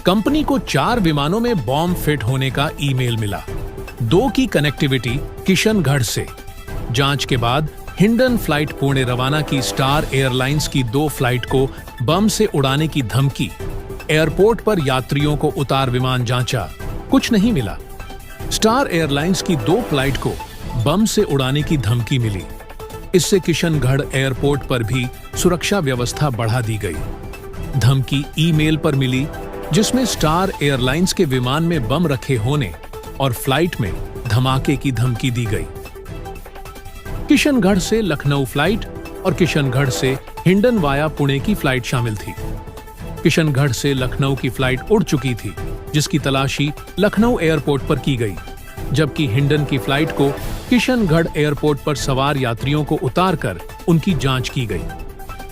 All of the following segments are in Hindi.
कंपनी को 4 विमानों में बॉम्ब फिट होने का ईमेल मिला। 2 की कनेक्टिविटी किशनगढ़ से। जांच के बाद हिंडन फ्लाइट पुणे रवाना की स्टार एयरलाइंस की 2 फ्लाइट को बम से उड़ाने की धमकी। एयरपोर्ट पर यात्रियों को उतार विमान जांचा, कुछ नहीं मिला। स्टार एयरलाइंस की 2 फ्लाइट को बम से उड़ाने की धमकी मिली। इससे किशनगढ़ एयरपोर्ट पर भी सुरक्षा व्यवस्था बढ़ा दी गई। धमकी ईमेल पर मिली जिसमें स्टार एयरलाइंस के विमान में बम रखे होने और फ्लाइट में धमाके की धमकी दी गई। किशनगढ़ से लखनऊ फ्लाइट और किशनगढ़ से हिंडन वाया पुणे की फ्लाइट शामिल थी। किशनगढ़ से लखनऊ की फ्लाइट उड़ चुकी थी, जिसकी तलाशी लखनऊ एयरपोर्ट पर की गई, जबकि हिंडन की फ्लाइट को किशनगढ़ एयरपोर्ट पर सवार यात्रियों को उतारकर उनकी जांच की गई।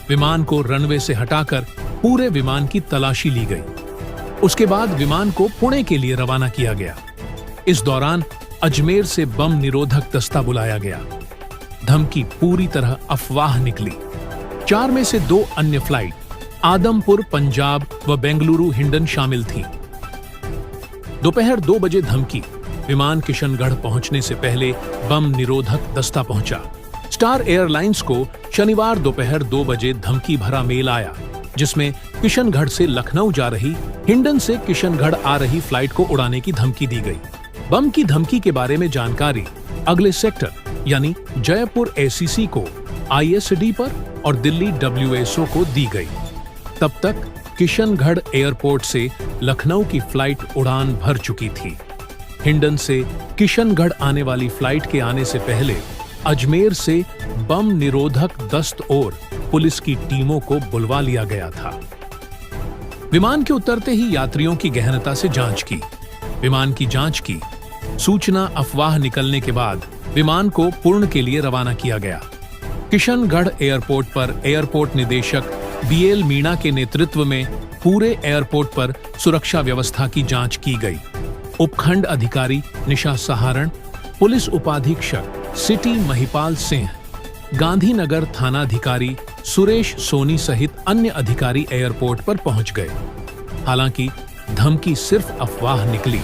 विमान को रनवे से हटाकर पूरे विमान की तलाशी ली गई। उसके बाद विमान को पुणे के लिए रवाना किया गया। इस दौरान अजमेर से बम निरोधक दस्ता बुलाया गया। धमकी पूरी तरह अफवाह निकली। 4 में से 2 अन्य फ्लाइट आदमपुर पंजाब व बेंगलुरु हिंडन शामिल थी। दोपहर 2 बजे धमकी। विमान किशनगढ़ पहुंचने से पहले बम निरोधक दस्ता पहुंचा। स्टार एयरलाइंस को शनिवार दोपहर 2 बजे धमकी भरा मेल आया, जिसमें किशनगढ़ से लखनऊ जा रही हिंडन से किशनगढ़ आ रही फ्लाइट को उड़ाने की धमकी दी गई। बम की धमकी के बारे में जानकारी अगले सेक्टर यानी जयपुर एसीसी को, आईएसडी पर और दिल्ली डब्ल्यूएसओ को दी गई। तब तक किशनगढ़ एयरपोर्ट से लखनऊ की फ्लाइट उड़ान भर चुकी थी। हिंडन से किशनगढ़ आने वाली फ्लाइट के आने से पहले अजमेर से बम निरोधक दस्त और पुलिस की टीमों को बुलवा लिया गया था। विमान के उतरते ही यात्रियों की गहनता से जांच की। विमान की जांच की। सूचना अफवाह निकलने के बाद विमान को पुणे के लिए रवाना किया गया। किशनगढ़ एयरपोर्ट पर एयरपोर्ट निदेशक बीएल मीणा के नेतृत्व में पूरे एयरपोर्ट पर सुरक्षा व्यवस्था की जांच की गई। उपखंड अधिकारी निशा सहारण, पुलिस उपाधीक्षक सिटी महिपाल सिंह, गांधीनगर थानाधिकारी सुरेश सोनी सहित अन्य अधिकारी एयरपोर्ट पर पहुंच गए। हालांकि धमकी सिर्फ अफवाह निकली।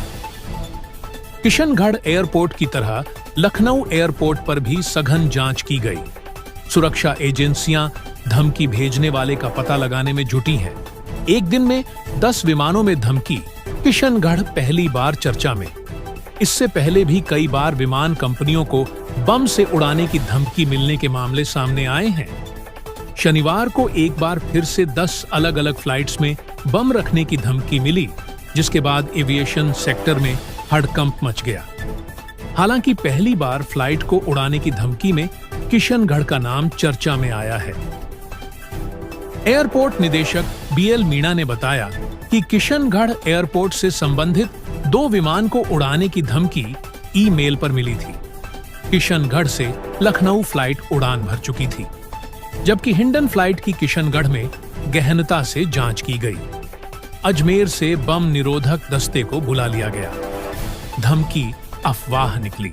किशनगढ़ एयरपोर्ट की तरह लखनऊ एयरपोर्ट पर भी सघन जांच की गई। सुरक्षा एजेंसियां धमकी भेजने वाले का पता लगाने में जुटी हैं। एक दिन में 10 विमानों में धमकी। किशनगढ़ पहली बार चर्चा में। इससे पहले भी कई बार विमान कंपनियों को बम से उड़ाने की धमकी मिलने के मामले सामने आए हैं। शनिवार को एक बार फिर से 10 अलग-अलग फ्लाइट्स में बम रखने की धमकी मिली, जिसके बाद एविएशन सेक्टर में हड़कंप मच गया। हालांकि पहली बार फ्लाइट को उड़ाने की धमकी में किशनगढ़ का नाम चर्चा में आया है। एयरपोर्ट निदेशक बीएल मीणा ने बताया कि किशनगढ़ एयरपोर्ट से संबंधित 2 विमान को उड़ाने की धमकी ईमेल पर मिली थी। किशनगढ़ से लखनऊ फ्लाइट उड़ान भर चुकी थी, जबकि हिंडन फ्लाइट की किशनगढ़ में गहनता से जांच की गई। अजमेर से बम निरोधक दस्ते को बुला लिया गया। धमकी अफवाह निकली।